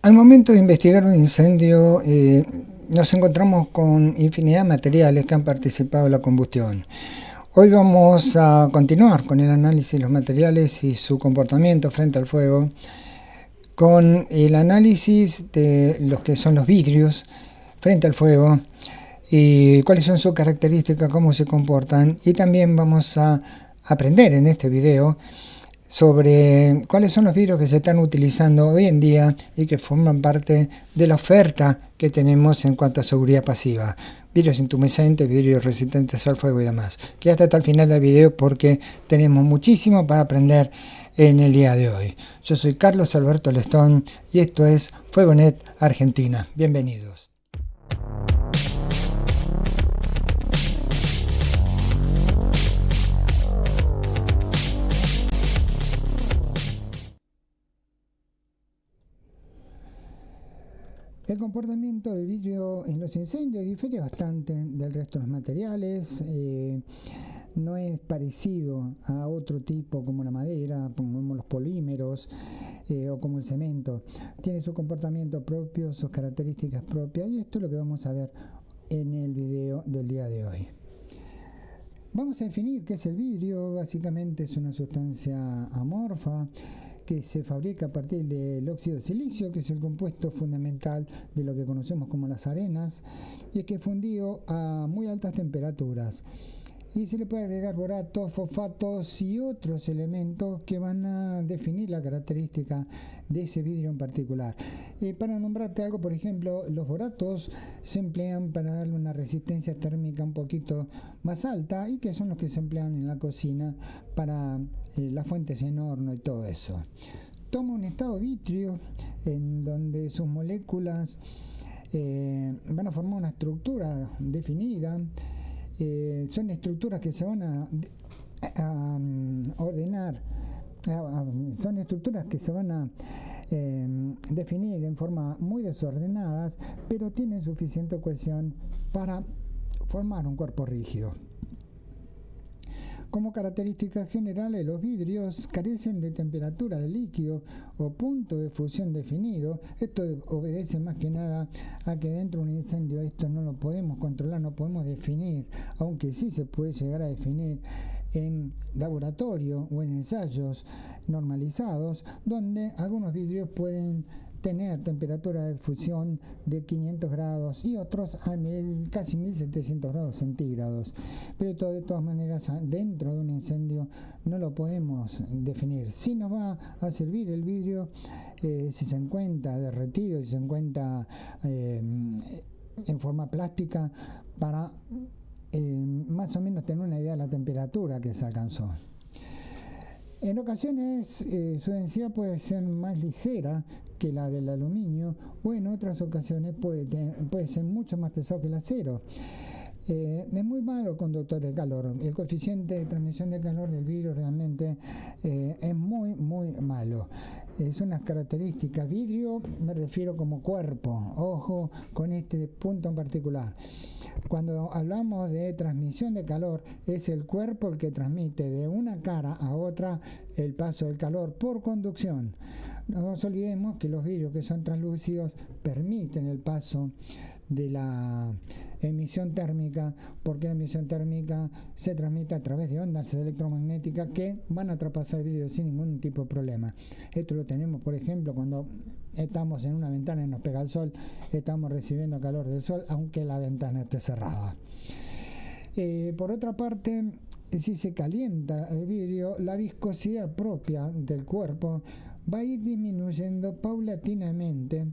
Al momento de investigar un incendio, nos encontramos con infinidad de materiales que han participado en la combustión. Hoy vamos a continuar con el análisis de los materiales y su comportamiento frente al fuego, con el análisis de los que son los vidrios frente al fuego y cuáles son sus características, cómo se comportan, y también vamos a aprender en este video sobre cuáles son los vidrios que se están utilizando hoy en día y que forman parte de la oferta que tenemos en cuanto a seguridad pasiva. Vidrios intumescentes, vidrios resistentes al fuego y demás. Quédate hasta el final del video porque tenemos muchísimo para aprender en el día de hoy. Yo soy Carlos Alberto Lestón y esto es FuegoNet Argentina. Bienvenidos. El comportamiento del vidrio en los incendios difiere bastante del resto de los materiales. No es parecido a otro tipo como la madera, como los polímeros o como el cemento. Tiene su comportamiento propio, sus características propias, y esto es lo que vamos a ver en el video del día de hoy. Vamos a definir qué es el vidrio. Básicamente es una sustancia amorfa que se fabrica a partir del óxido de silicio, que es el compuesto fundamental de lo que conocemos como las arenas, y que es fundido a muy altas temperaturas. Y se le puede agregar boratos, fosfatos y otros elementos que van a definir la característica de ese vidrio en particular. Para nombrarte algo, por ejemplo, los boratos se emplean para darle una resistencia térmica un poquito más alta, y que son los que se emplean en la cocina para las fuentes en horno y todo eso. Toma un estado vítreo en donde sus moléculas van a formar una estructura definida. Son estructuras que se van a ordenar, son estructuras que se van a definir en forma muy desordenadas, pero tienen suficiente cohesión para formar un cuerpo rígido. Como características generales, los vidrios carecen de temperatura de líquido o punto de fusión definido. Esto obedece más que nada a que dentro de un incendio esto no lo podemos controlar, no podemos definir, aunque sí se puede llegar a definir en laboratorio o en ensayos normalizados, donde algunos vidrios pueden tener temperatura de fusión de 500 grados y otros a casi 1700 grados centígrados. Pero de todas maneras, dentro de un incendio no lo podemos definir. Sí nos va a servir el vidrio si se encuentra derretido, si se encuentra en forma plástica, para más o menos tener una idea de la temperatura que se alcanzó. En ocasiones su densidad puede ser más ligera que la del aluminio, o en otras ocasiones puede ser mucho más pesado que el acero. Es muy malo conductor de calor. El coeficiente de transmisión de calor del vidrio realmente es muy malo. Es unas características. Vidrio me refiero como cuerpo, ojo con este punto en particular. Cuando hablamos de transmisión de calor, es el cuerpo el que transmite de una cara a otra el paso del calor por conducción. No nos olvidemos que los vidrios que son translúcidos permiten el paso de la emisión térmica, porque la emisión térmica se transmite a través de ondas electromagnéticas que van a traspasar el vidrio sin ningún tipo de problema. Esto lo tenemos, por ejemplo, cuando estamos en una ventana y nos pega el sol, estamos recibiendo calor del sol aunque la ventana esté cerrada. Por otra parte, si se calienta el vidrio, la viscosidad propia del cuerpo va a ir disminuyendo paulatinamente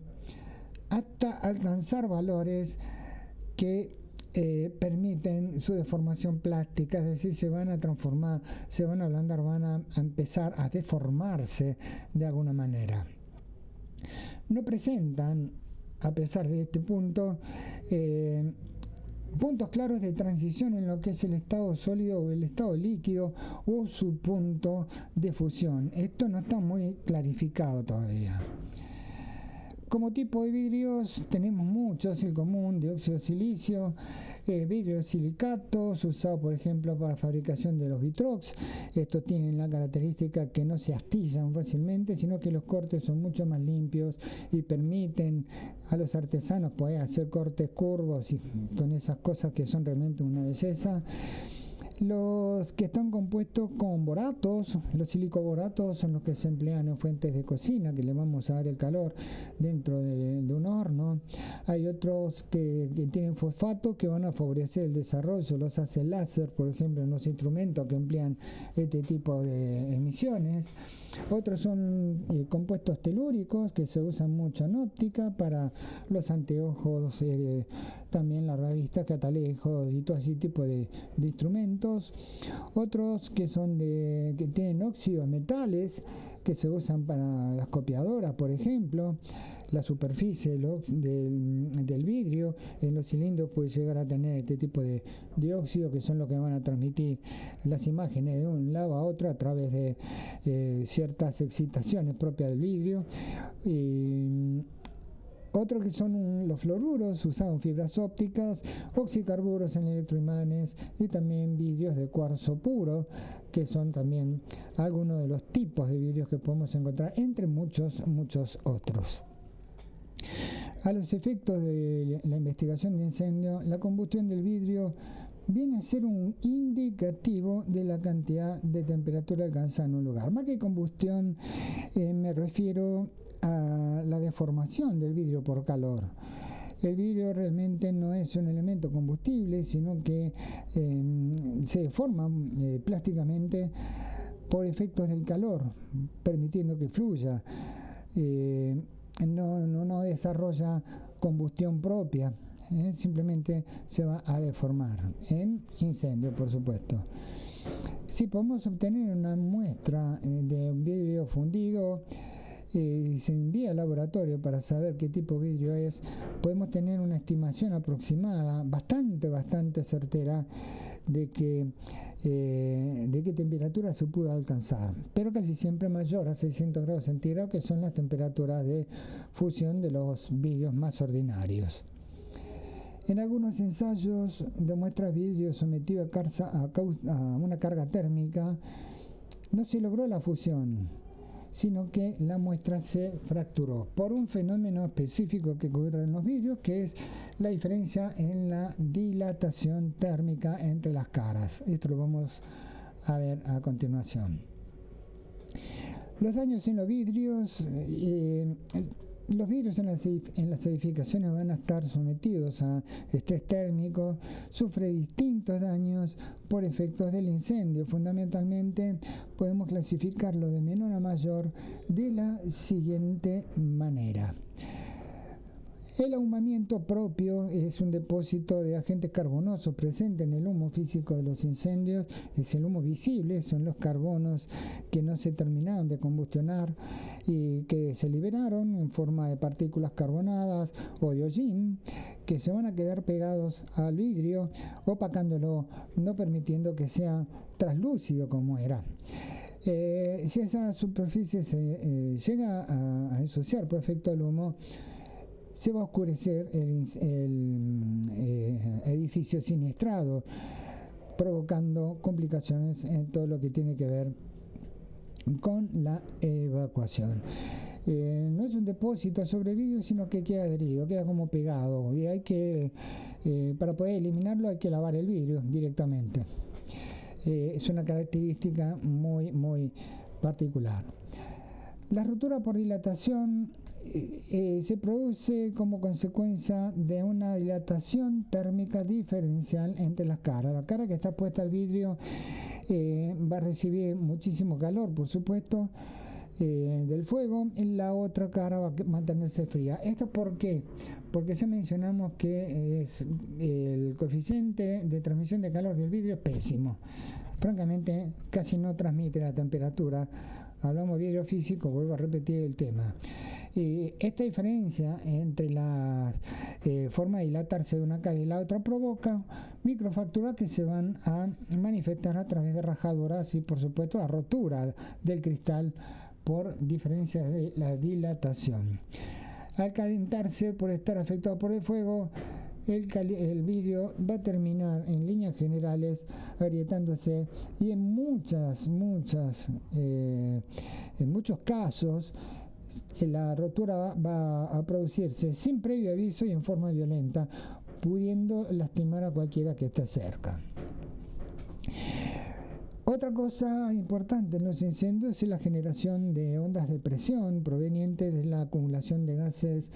hasta alcanzar valores que permiten su deformación plástica, es decir, se van a transformar, se van a ablandar, van a empezar a deformarse de alguna manera. No presentan, a pesar de este punto, puntos claros de transición en lo que es el estado sólido o el estado líquido o su punto de fusión. Esto no está muy clarificado todavía. Como tipo de vidrios tenemos muchos, el común, dióxido de silicio, vidrios silicatos, usados por ejemplo para fabricación de los vitrox. Estos tienen la característica que no se astillan fácilmente, sino que los cortes son mucho más limpios y permiten a los artesanos poder hacer cortes curvos y con esas cosas que son realmente una belleza. Los que están compuestos con boratos, los silicoboratos son los que se emplean en fuentes de cocina, que le vamos a dar el calor dentro de un horno. Hay otros que tienen fosfato que van a favorecer el desarrollo, los hace láser, por ejemplo, en los instrumentos que emplean este tipo de emisiones. Otros son compuestos telúricos que se usan mucho en óptica para los anteojos, también las revistas, catalejos y todo ese tipo de instrumentos. Otros que tienen óxidos metales que se usan para las copiadoras, por ejemplo. La superficie del vidrio en los cilindros puede llegar a tener este tipo de óxido, que son los que van a transmitir las imágenes de un lado a otro a través de ciertas excitaciones propias del vidrio. Otros que son los fluoruros, usados en fibras ópticas, oxicarburos en electroimanes y también vidrios de cuarzo puro, que son también algunos de los tipos de vidrios que podemos encontrar, entre muchos otros. A los efectos de la investigación de incendio, la combustión del vidrio viene a ser un indicativo de la cantidad de temperatura alcanzada en un lugar. Más que combustión, me refiero a la deformación del vidrio por calor. El vidrio realmente no es un elemento combustible, sino que se deforma plásticamente por efectos del calor, permitiendo que fluya. No desarrolla combustión propia, simplemente se va a deformar en incendio, por supuesto. Si podemos obtener una muestra de un vidrio fundido, se envía al laboratorio para saber qué tipo de vidrio es, podemos tener una estimación aproximada, bastante certera, de qué temperatura se pudo alcanzar, pero casi siempre mayor a 600 grados centígrados, que son las temperaturas de fusión de los vidrios más ordinarios. En algunos ensayos de muestras de vidrio sometido a una carga térmica, no se logró la fusión, sino que la muestra se fracturó por un fenómeno específico que ocurre en los vidrios, que es la diferencia en la dilatación térmica entre las caras. Esto lo vamos a ver a continuación. Los daños en los vidrios. Los vidrios en las edificaciones van a estar sometidos a estrés térmico, sufre distintos daños por efectos del incendio. Fundamentalmente podemos clasificarlo de menor a mayor de la siguiente manera. El ahumamiento propio es un depósito de agentes carbonosos presente en el humo físico de los incendios. Es el humo visible, son los carbonos que no se terminaron de combustionar y que se liberaron en forma de partículas carbonadas o de hollín, que se van a quedar pegados al vidrio, opacándolo, no permitiendo que sea translúcido como era. Si esa superficie se llega a ensuciar por efecto del humo, se va a oscurecer el edificio siniestrado, provocando complicaciones en todo lo que tiene que ver con la evacuación. No es un depósito sobre vidrio, sino que queda adherido, queda como pegado, y hay que, para poder eliminarlo, hay que lavar el vidrio directamente. Es una característica muy particular. La rotura por dilatación se produce como consecuencia de una dilatación térmica diferencial entre las caras. La cara que está puesta al vidrio va a recibir muchísimo calor, por supuesto, del fuego, y la otra cara va a mantenerse fría. ¿Esto por qué? Porque ya mencionamos que el coeficiente de transmisión de calor del vidrio es pésimo. Francamente, casi no transmite la temperatura. Hablamos de vidrio físico, vuelvo a repetir el tema. Esta diferencia entre la forma de dilatarse de una cara y la otra provoca microfracturas que se van a manifestar a través de rajaduras y, por supuesto, la rotura del cristal por diferencia de la dilatación. Al calentarse por estar afectado por el fuego, el vidrio va a terminar en líneas generales agrietándose, y en muchos casos la rotura va a producirse sin previo aviso y en forma violenta, pudiendo lastimar a cualquiera que esté cerca. Otra cosa importante en los incendios es la generación de ondas de presión provenientes de la acumulación de gases,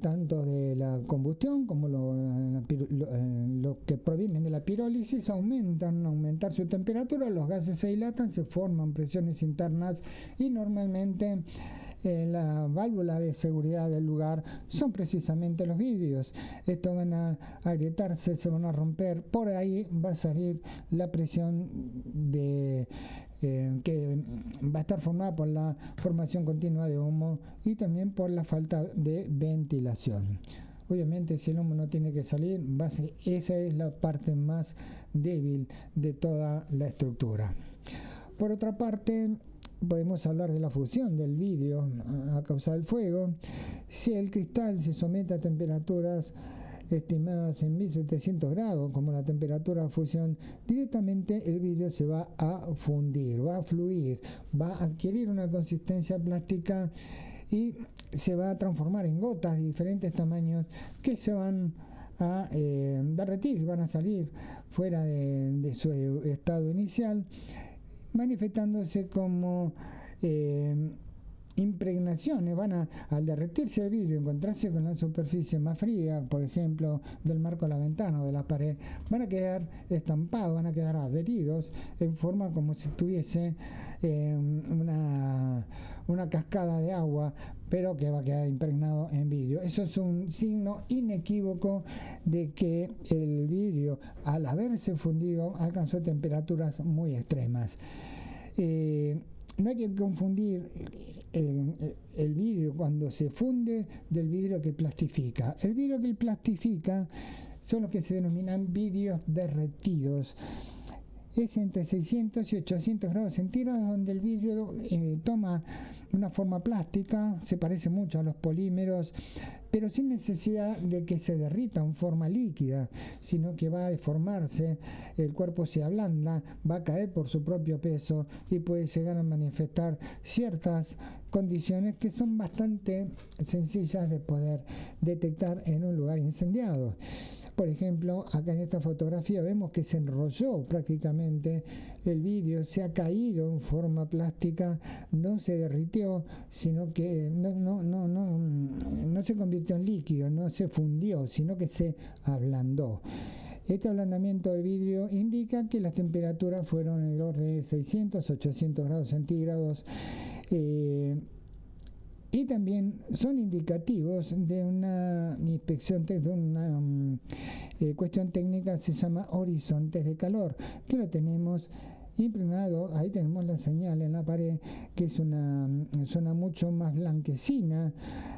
tanto de la combustión como lo que provienen de la pirólisis. Aumentar su temperatura, los gases se dilatan, se forman presiones internas, y normalmente la válvula de seguridad del lugar son precisamente los vidrios. Estos van a agrietarse, se van a romper, por ahí va a salir la presión que va a estar formada por la formación continua de humo y también por la falta de ventilación. Obviamente, si el humo no tiene que salir, esa es la parte más débil de toda la estructura. Por otra parte, podemos hablar de la fusión del vidrio a causa del fuego. Si el cristal se somete a temperaturas estimadas en 1700 grados, como la temperatura de fusión, directamente el vidrio se va a fundir, va a fluir, va a adquirir una consistencia plástica y se va a transformar en gotas de diferentes tamaños que se van a derretir, van a salir fuera de su estado inicial, manifestándose como impregnaciones. Al derretirse el vidrio, encontrarse con la superficie más fría, por ejemplo, del marco de la ventana o de la pared, van a quedar estampados, van a quedar adheridos en forma como si tuviese una cascada de agua, pero que va a quedar impregnado en vidrio. Eso es un signo inequívoco de que el vidrio, al haberse fundido, alcanzó temperaturas muy extremas. No hay que confundir el vidrio cuando se funde del vidrio que plastifica. El vidrio que plastifica son los que se denominan vidrios derretidos. Es entre 600 y 800 grados centígrados donde el vidrio toma una forma plástica, se parece mucho a los polímeros, pero sin necesidad de que se derrita en forma líquida, sino que va a deformarse, el cuerpo se ablanda, va a caer por su propio peso y puede llegar a manifestar ciertas condiciones que son bastante sencillas de poder detectar en un lugar incendiado. Por ejemplo, acá en esta fotografía vemos que se enrolló prácticamente el vidrio, se ha caído en forma plástica, no se derritió, sino que no se convirtió en líquido, no se fundió, sino que se ablandó. Este ablandamiento del vidrio indica que las temperaturas fueron en el orden de 600, 800 grados centígrados, y también son indicativos de una inspección, de una cuestión técnica, se llama horizontes de calor, que lo tenemos impregnado. Ahí tenemos la señal en la pared, que es una zona mucho más blanquecina.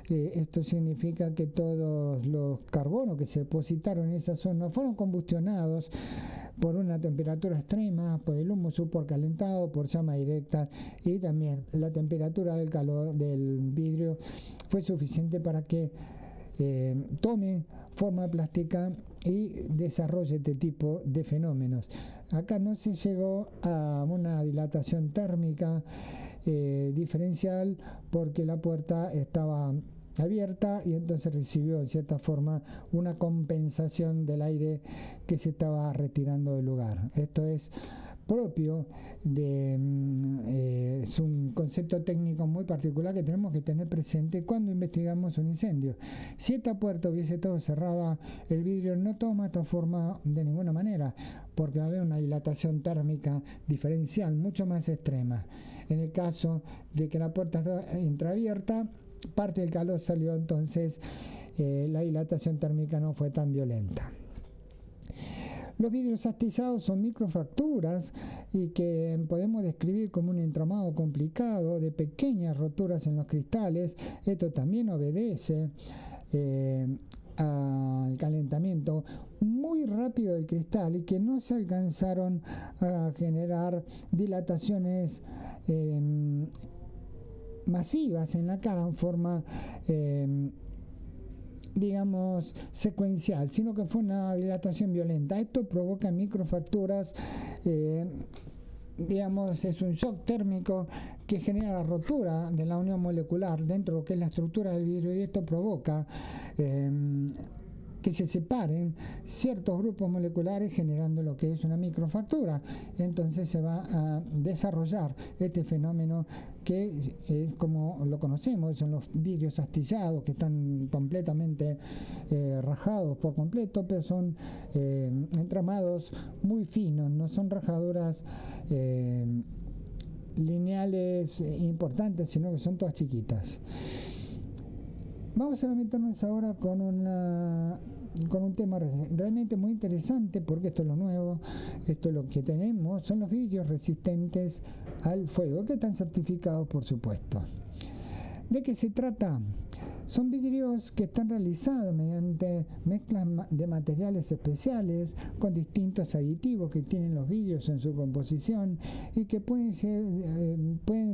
Esto significa que todos los carbonos que se depositaron en esa zona fueron combustionados por una temperatura extrema, por el humo supercalentado, por llama directa, y también la temperatura del calor del vidrio fue suficiente para que tome forma plástica y desarrolle este tipo de fenómenos. Acá no se llegó a una dilatación térmica diferencial porque la puerta estaba abierta y entonces recibió en cierta forma una compensación del aire que se estaba retirando del lugar. Esto es propio es un concepto técnico muy particular que tenemos que tener presente cuando investigamos un incendio. Si esta puerta hubiese estado cerrada, el vidrio no toma esta forma de ninguna manera, porque va a haber una dilatación térmica diferencial mucho más extrema. En el caso de que la puerta está entreabierta, parte del calor salió, entonces la dilatación térmica no fue tan violenta. Los vidrios astillados son microfracturas y que podemos describir como un entramado complicado de pequeñas roturas en los cristales. Esto también obedece al calentamiento muy rápido del cristal y que no se alcanzaron a generar dilataciones masivas en la cara en forma digamos, secuencial, sino que fue una dilatación violenta. Esto provoca microfracturas, digamos, es un shock térmico que genera la rotura de la unión molecular dentro de lo que es la estructura del vidrio, y esto provoca que se separen ciertos grupos moleculares, generando lo que es una microfractura. Entonces se va a desarrollar este fenómeno que es como lo conocemos, son los vidrios astillados, que están completamente rajados por completo, pero son entramados muy finos, no son rajaduras lineales importantes, sino que son todas chiquitas. Vamos a meternos ahora con un tema realmente muy interesante, porque esto es lo nuevo, esto es lo que tenemos, son los vidrios resistentes al fuego, que están certificados, por supuesto. ¿De qué se trata? Son vidrios que están realizados mediante mezclas de materiales especiales con distintos aditivos que tienen los vidrios en su composición y que pueden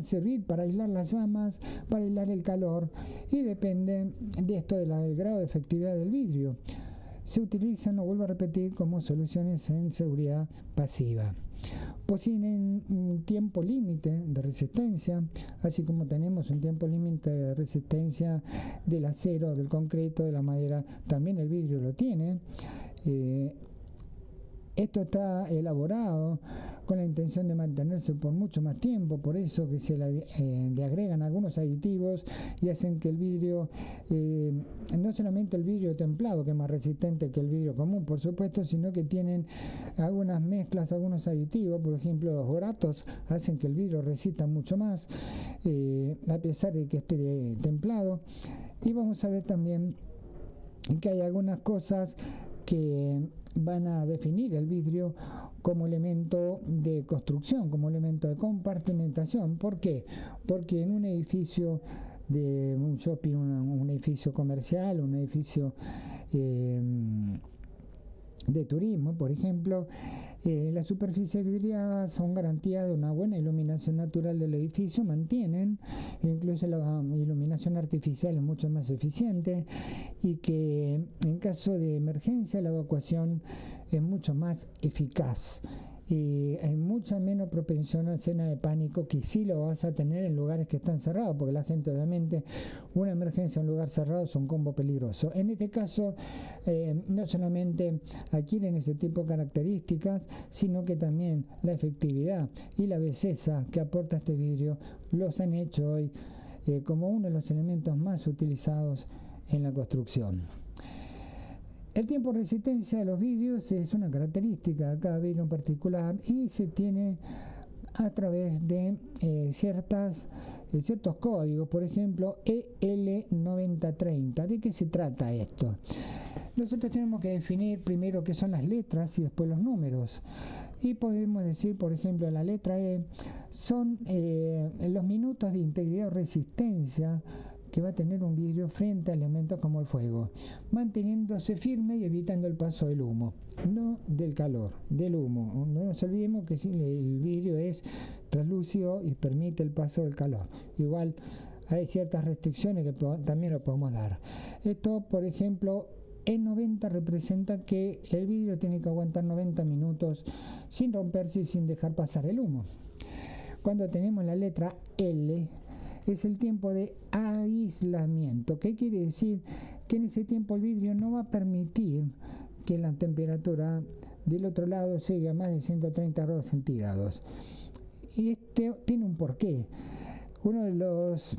servir para aislar las llamas, para aislar el calor, y depende de esto del grado de efectividad del vidrio. Se utilizan, lo vuelvo a repetir, como soluciones en seguridad pasiva. Poseen un tiempo límite de resistencia, así como tenemos un tiempo límite de resistencia del acero, del concreto, de la madera, también el vidrio lo tiene. Esto está elaborado con la intención de mantenerse por mucho más tiempo, por eso que se le agregan algunos aditivos y hacen que el vidrio, no solamente el vidrio templado, que es más resistente que el vidrio común, por supuesto, sino que tienen algunas mezclas, algunos aditivos. Por ejemplo, los boratos hacen que el vidrio resista mucho más, a pesar de que esté templado. Y vamos a ver también que hay algunas cosas que van a definir el vidrio como elemento de construcción, como elemento de compartimentación. ¿Por qué? Porque en un edificio de un shopping, un edificio comercial, un edificio de turismo, por ejemplo, las superficies vidriadas son garantía de una buena iluminación natural del edificio, mantienen, incluso la iluminación artificial es mucho más eficiente, y que en caso de emergencia la evacuación es mucho más eficaz. Y hay mucha menos propensión a escena de pánico, que sí lo vas a tener en lugares que están cerrados, porque la gente, obviamente, una emergencia en un lugar cerrado es un combo peligroso. En este caso, no solamente adquieren ese tipo de características, sino que también la efectividad y la belleza que aporta este vidrio los han hecho hoy como uno de los elementos más utilizados en la construcción. El tiempo de resistencia de los vidrios es una característica de cada vidrio en particular, y se tiene a través de ciertos códigos, por ejemplo EL9030. ¿De qué se trata esto? Nosotros tenemos que definir primero qué son las letras y después los números. Y podemos decir, por ejemplo, la letra E son los minutos de integridad o resistencia que va a tener un vidrio frente a elementos como el fuego, manteniéndose firme y evitando el paso del humo, no del calor, del humo. No nos olvidemos que el vidrio es translúcido y permite el paso del calor. Igual hay ciertas restricciones que también lo podemos dar. Esto, por ejemplo, en 90 representa que el vidrio tiene que aguantar 90 minutos sin romperse y sin dejar pasar el humo. Cuando tenemos la letra L, es el tiempo de aislamiento. ¿Qué quiere decir? Que en ese tiempo el vidrio no va a permitir que la temperatura del otro lado llegue a más de 130 grados centígrados. Y este tiene un porqué. Uno de los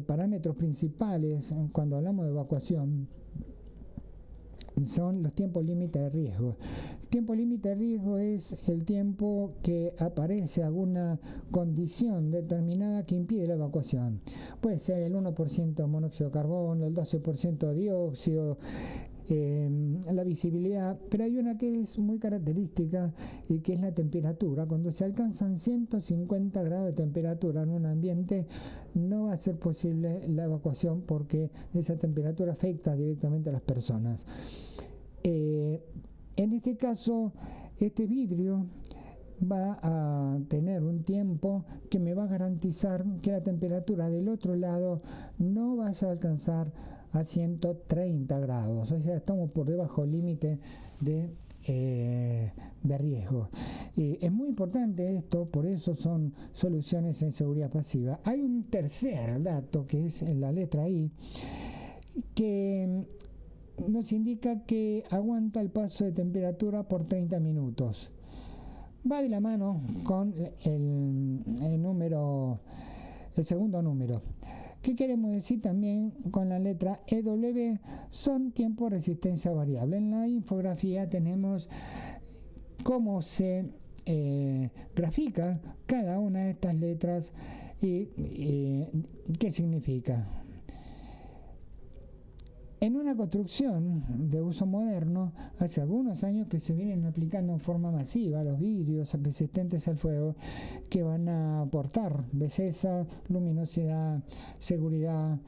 parámetros principales cuando hablamos de evacuación son los tiempos límite de riesgo. El tiempo límite de riesgo es el tiempo que aparece alguna condición determinada que impide la evacuación. Puede ser el 1% de monóxido de carbono, el 12% de dióxido, la visibilidad, pero hay una que es muy característica y que es la temperatura. Cuando se alcanzan 150 grados de temperatura en un ambiente, no va a ser posible la evacuación, porque esa temperatura afecta directamente a las personas. En este caso, este vidrio va a tener un tiempo que me va a garantizar que la temperatura del otro lado no vaya a alcanzar a 130 grados, o sea, estamos por debajo del límite de riesgo. Es muy importante esto, por eso son soluciones en seguridad pasiva. Hay un tercer dato que es en la letra I, que nos indica que aguanta el paso de temperatura por 30 minutos. Va de la mano con el segundo número. ¿Qué queremos decir también con la letra EW? Son tiempo de resistencia variable. En la infografía tenemos cómo se grafica cada una de estas letras y qué significa. En una construcción de uso moderno, hace algunos años que se vienen aplicando en forma masiva los vidrios resistentes al fuego, que van a aportar belleza, luminosidad, seguridad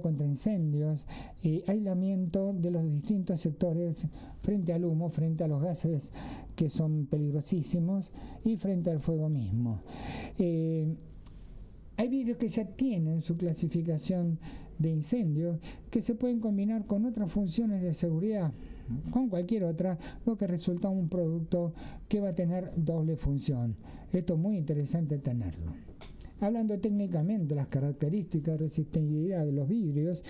contra incendios y aislamiento de los distintos sectores frente al humo, frente a los gases que son peligrosísimos y frente al fuego mismo. Hay vidrios que ya tienen su clasificación de incendio, que se pueden combinar con otras funciones de seguridad, con cualquier otra, lo que resulta un producto que va a tener doble función. Esto es muy interesante tenerlo. Hablando técnicamente de las características de resistibilidad de los vidrios,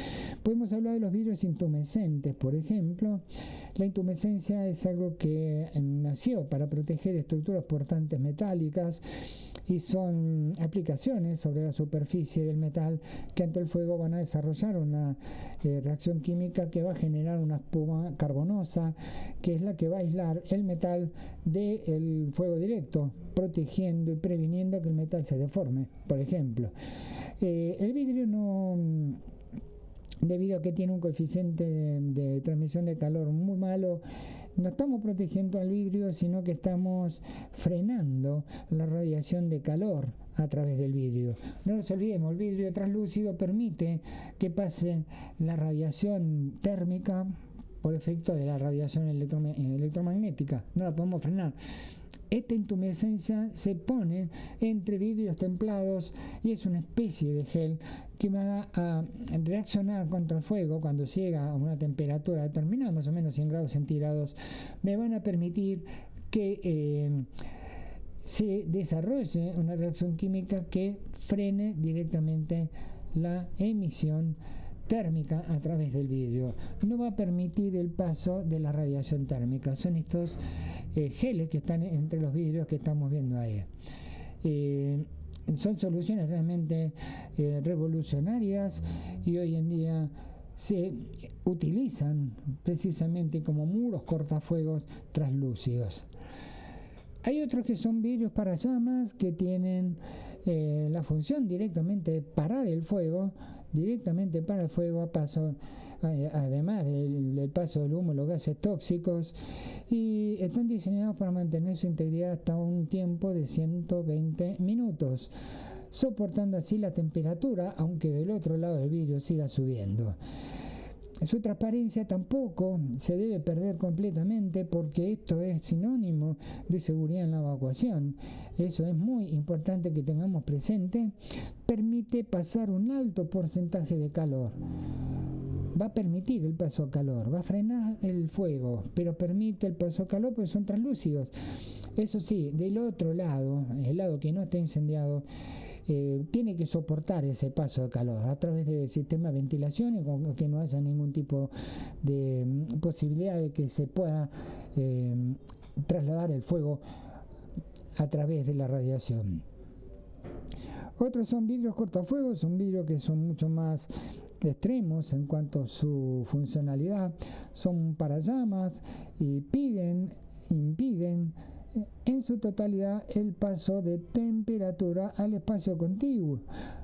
podemos hablar de los vidrios intumescentes, por ejemplo. La intumescencia es algo que nació para proteger estructuras portantes metálicas y son aplicaciones sobre la superficie del metal que ante el fuego van a desarrollar una reacción química que va a generar una espuma carbonosa, que es la que va a aislar el metal del fuego directo, protegiendo y previniendo que el metal se deforme, por ejemplo. El vidrio no, debido a que tiene un coeficiente de transmisión de calor muy malo, no estamos protegiendo al vidrio, sino que estamos frenando la radiación de calor a través del vidrio. No nos olvidemos, el vidrio translúcido permite que pase la radiación térmica por efecto de la radiación electromagnética. No la podemos frenar. Esta intumescencia se pone entre vidrios templados y es una especie de gel que va a reaccionar contra el fuego cuando llega a una temperatura determinada, más o menos 100 grados centígrados. Me van a permitir que se desarrolle una reacción química que frene directamente la emisión térmica a través del vidrio. No va a permitir el paso de la radiación térmica. Son estos geles que están entre los vidrios que estamos viendo ahí. Son soluciones realmente revolucionarias y hoy en día se utilizan precisamente como muros cortafuegos translúcidos. Hay otros que son vidrios para llamas que tienen la función directamente de parar el fuego, a paso, además del paso del humo, los gases tóxicos, y están diseñados para mantener su integridad hasta un tiempo de 120 minutos, soportando así la temperatura, aunque del otro lado del vidrio siga subiendo. Su transparencia tampoco se debe perder completamente, porque esto es sinónimo de seguridad en la evacuación. Eso es muy importante que tengamos presente. Permite pasar un alto porcentaje de calor. Va a permitir el paso a calor, va a frenar el fuego, pero permite el paso a calor porque son translúcidos. Eso sí, del otro lado, el lado que no está incendiado, tiene que soportar ese paso de calor a través del sistema de ventilación, y que no haya ningún tipo de posibilidad de que se pueda trasladar el fuego a través de la radiación. Otros son vidrios cortafuegos, son vidrios que son mucho más extremos en cuanto a su funcionalidad, son para llamas y impiden en su totalidad el paso de temperatura al espacio contiguo.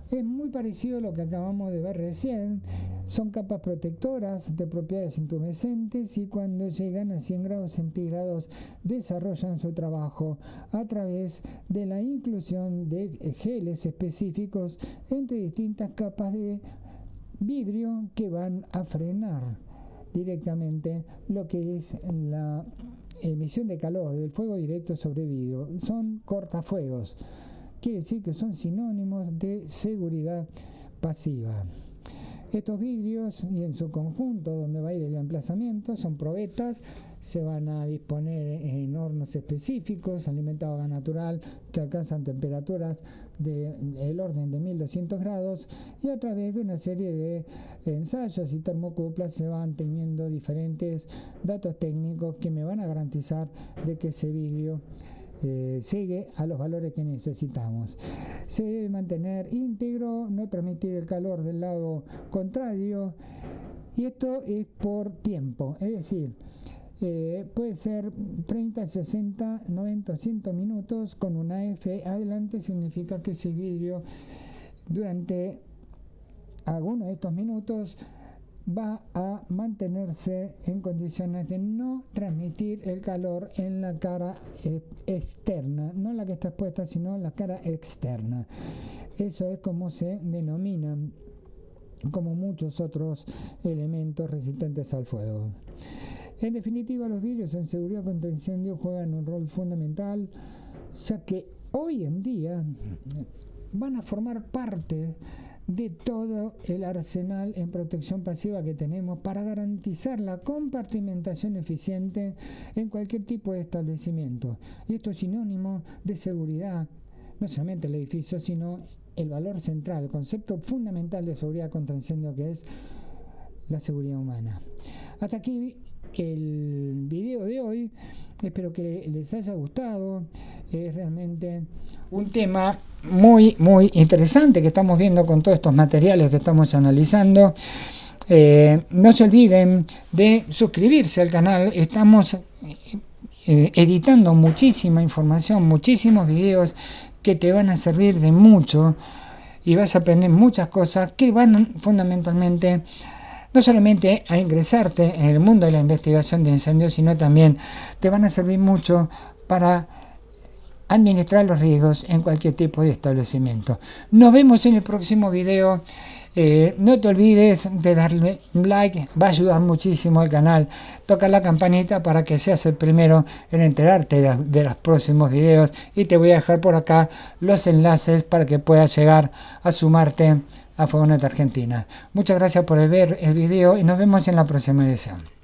Es muy parecido a lo que acabamos de ver recién. Son capas protectoras de propiedades intumescentes y cuando llegan a 100 grados centígrados desarrollan su trabajo a través de la inclusión de geles específicos entre distintas capas de vidrio que van a frenar directamente lo que es emisión de calor del fuego directo sobre vidrio. Son cortafuegos. Quiere decir que son sinónimos de seguridad pasiva. Estos vidrios y en su conjunto donde va a ir el emplazamiento son probetas, se van a disponer en hornos específicos alimentados a gas natural que alcanzan temperaturas del orden de 1200 grados, y a través de una serie de ensayos y termocuplas se van teniendo diferentes datos técnicos que me van a garantizar de que ese vidrio llegue a los valores que necesitamos. Se debe mantener íntegro, no transmitir el calor del lado contrario, y esto es por tiempo, es decir, puede ser 30, 60, 90, 100 minutos con una F adelante. Significa que ese vidrio durante algunos de estos minutos va a mantenerse en condiciones de no transmitir el calor en la cara externa, no la que está expuesta, sino la cara externa. Eso es como se denominan, como muchos otros elementos resistentes al fuego. En definitiva, los vidrios en seguridad contra incendios juegan un rol fundamental, ya que hoy en día van a formar parte de todo el arsenal en protección pasiva que tenemos para garantizar la compartimentación eficiente en cualquier tipo de establecimiento. Y esto es sinónimo de seguridad, no solamente el edificio, sino el valor central, el concepto fundamental de seguridad contra incendio, que es la seguridad humana. Hasta aquí el video de hoy, espero que les haya gustado. Es realmente un tema muy interesante que estamos viendo con todos estos materiales que estamos analizando. No se olviden de suscribirse al canal. Estamos editando muchísima información, muchísimos videos que te van a servir de mucho, y vas a aprender muchas cosas que van fundamentalmente no solamente a ingresarte en el mundo de la investigación de incendios, sino también te van a servir mucho para administrar los riesgos en cualquier tipo de establecimiento. Nos vemos en el próximo video. No te olvides de darle un like, va a ayudar muchísimo al canal. Toca la campanita para que seas el primero en enterarte de los próximos videos, y te voy a dejar por acá los enlaces para que puedas llegar a sumarte a Fogonet Argentina. Muchas gracias por ver el video y nos vemos en la próxima edición.